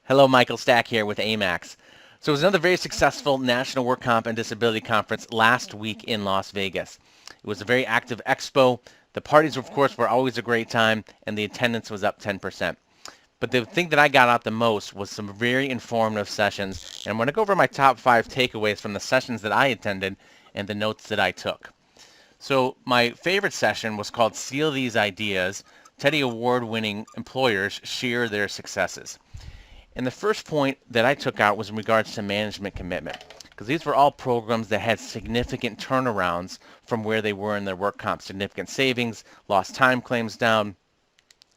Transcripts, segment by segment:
Hello, Michael Stack here with AMAX. So it was another very successful National Work Comp and Disability Conference last week in Las Vegas. It was a very active expo. The parties, of course, were always a great time, and the attendance was up 10%. But the thing that I got out the most was some very informative sessions, and I'm going to go over my top 5 takeaways from the sessions that I attended and the notes that I took. So my favorite session was called Seal These Ideas. Teddy Award-winning employers share their successes. And the first point that I took out was in regards to management commitment, because these were all programs that had significant turnarounds from where they were in their work comp, significant savings, lost time claims down,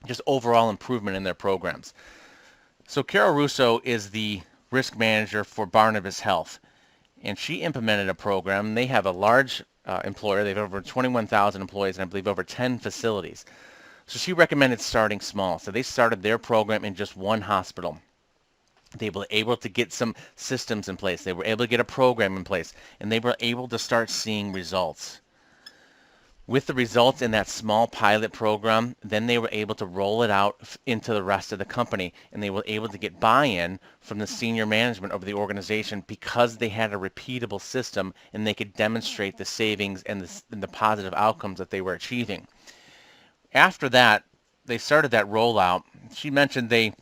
just overall improvement in their programs. So Carol Russo is the risk manager for Barnabas Health, and she implemented a program. They have a large employer. They have over 21,000 employees and I believe over 10 facilities. So she recommended starting small. So they started their program in just one hospital. They were able to get some systems in place. They were able to get a program in place, and they were able to start seeing results. With the results in that small pilot program, then they were able to roll it out into the rest of the company, and they were able to get buy-in from the senior management of the organization because they had a repeatable system and they could demonstrate the savings and the positive outcomes that they were achieving. After that, they started that rollout. She mentioned they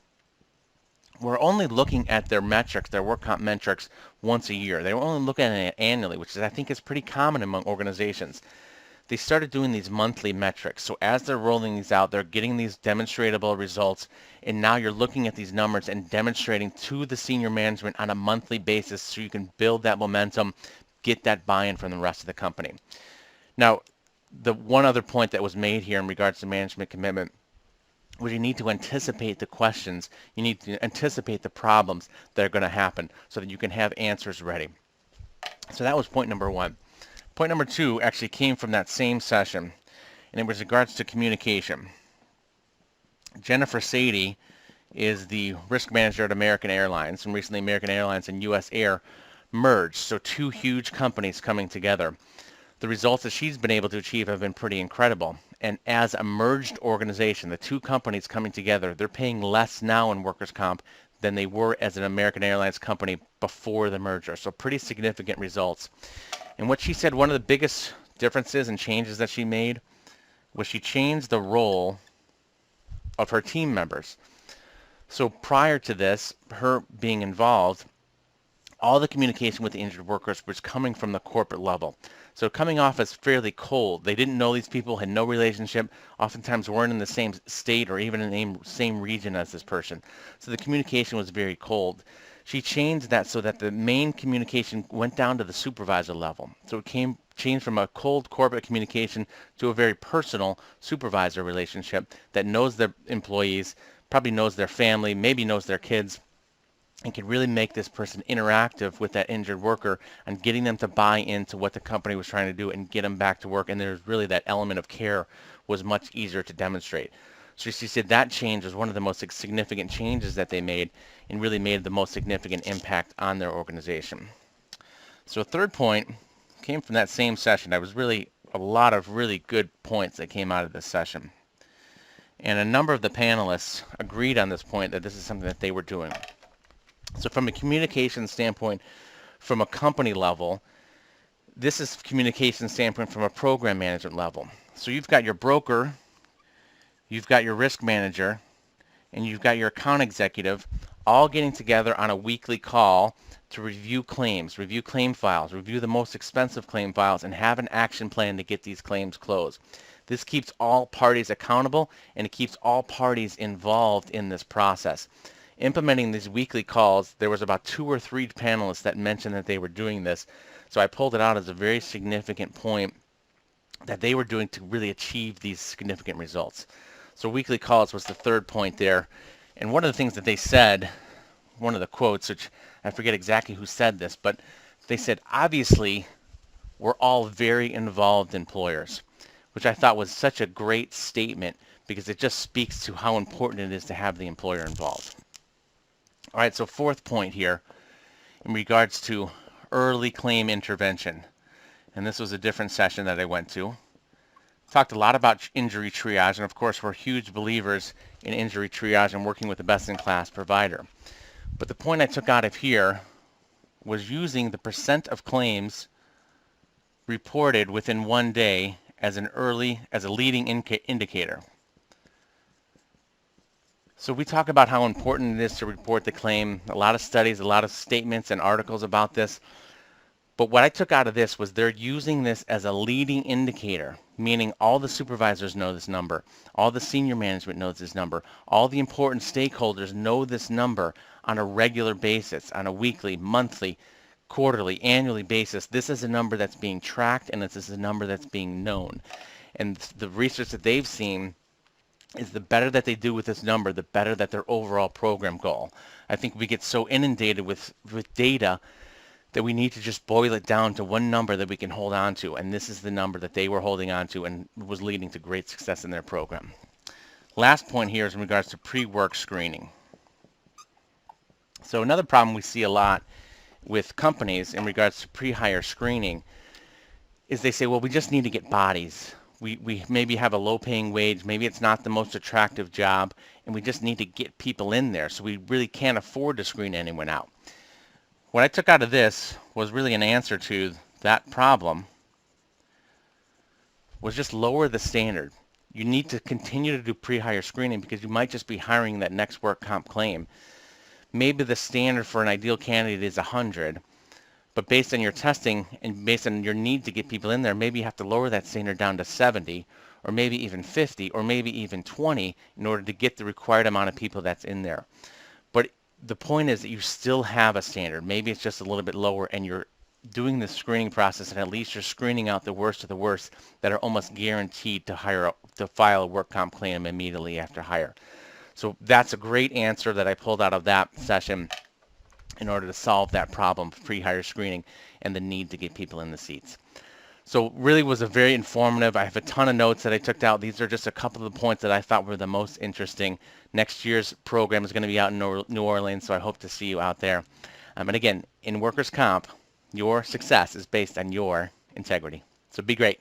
were only looking at their metrics, their work comp metrics, once a year. They were only looking at it annually, which I think is pretty common among organizations. They started doing these monthly metrics. So as they're rolling these out, they're getting these demonstrable results, and now you're looking at these numbers and demonstrating to the senior management on a monthly basis so you can build that momentum, get that buy-in from the rest of the company. Now, the one other point that was made here in regards to management commitment was you need to anticipate the questions, you need to anticipate the problems that are going to happen so that you can have answers ready. So that was point number one. Point number two actually came from that same session, and it was regards to communication. Jennifer Sadie is the risk manager at American Airlines, and recently American Airlines and US Air merged, so two huge companies coming together. The results that she's been able to achieve have been pretty incredible. And as a merged organization, the two companies coming together, they're paying less now in workers' comp than they were as an American Airlines company before the merger. So pretty significant results. And what she said, one of the biggest differences and changes that she made was she changed the role of her team members. So prior to this, her being involved, all the communication with the injured workers was coming from the corporate level. So coming off as fairly cold. They didn't know these people, had no relationship, oftentimes weren't in the same state or even in the same region as this person. So the communication was very cold. She changed that so that the main communication went down to the supervisor level. So it changed from a cold corporate communication to a very personal supervisor relationship that knows their employees, probably knows their family, maybe knows their kids, and can really make this person interactive with that injured worker and getting them to buy into what the company was trying to do and get them back to work. And there's really that element of care was much easier to demonstrate. So she said that change was one of the most significant changes that they made and really made the most significant impact on their organization. So a third point came from that same session. There was really a lot of really good points that came out of this session. And a number of the panelists agreed on this point that this is something that they were doing. So from a communication standpoint, from a company level, this is communication standpoint from a program management level. So you've got your broker, you've got your risk manager, and you've got your account executive all getting together on a weekly call to review claims, review claim files, review the most expensive claim files, and have an action plan to get these claims closed. This keeps all parties accountable, and it keeps all parties involved in this process. Implementing these weekly calls, there was about 2 or 3 panelists that mentioned that they were doing this. So I pulled it out as a very significant point that they were doing to really achieve these significant results. So weekly calls was the third point there. And one of the things that they said, one of the quotes, which I forget exactly who said this, but they said, obviously, we're all very involved employers, which I thought was such a great statement because it just speaks to how important it is to have the employer involved. All right, so fourth point here in regards to early claim intervention. And this was a different session that I went to. Talked a lot about injury triage, and of course we're huge believers in injury triage and working with the best-in-class provider. But the point I took out of here was using the percent of claims reported within 1 day as a leading indicator. So we talk about how important it is to report the claim. A lot of studies, a lot of statements and articles about this. But what I took out of this was they're using this as a leading indicator, meaning all the supervisors know this number, all the senior management knows this number, all the important stakeholders know this number on a regular basis, on a weekly, monthly, quarterly, annually basis. This is a number that's being tracked, and this is a number that's being known. And the research that they've seen is the better that they do with this number, the better that their overall program goal. I think we get so inundated with data that we need to just boil it down to one number that we can hold on to, and this is the number that they were holding on to and was leading to great success in their program. Last point here is in regards to pre-work screening. So another problem we see a lot with companies in regards to pre-hire screening is they say, well, we just need to get bodies. We maybe have a low-paying wage, maybe it's not the most attractive job, and we just need to get people in there, so we really can't afford to screen anyone out. What I took out of this was really an answer to that problem, was just lower the standard. You need to continue to do pre-hire screening because you might just be hiring that next work comp claim. Maybe the standard for an ideal candidate is 100, but based on your testing and based on your need to get people in there, maybe you have to lower that standard down to 70, or maybe even 50, or maybe even 20 in order to get the required amount of people that's in there. But the point is that you still have a standard. Maybe it's just a little bit lower, and you're doing the screening process, and at least you're screening out the worst of the worst that are almost guaranteed to file a work comp claim immediately after hire. So that's a great answer that I pulled out of that session in order to solve that problem of pre-hire screening and the need to get people in the seats. So really was a very informative. I have a ton of notes that I took out. These are just a couple of the points that I thought were the most interesting. Next year's program is going to be out in New Orleans, so I hope to see you out there. And again, in workers' comp, your success is based on your integrity. So be great.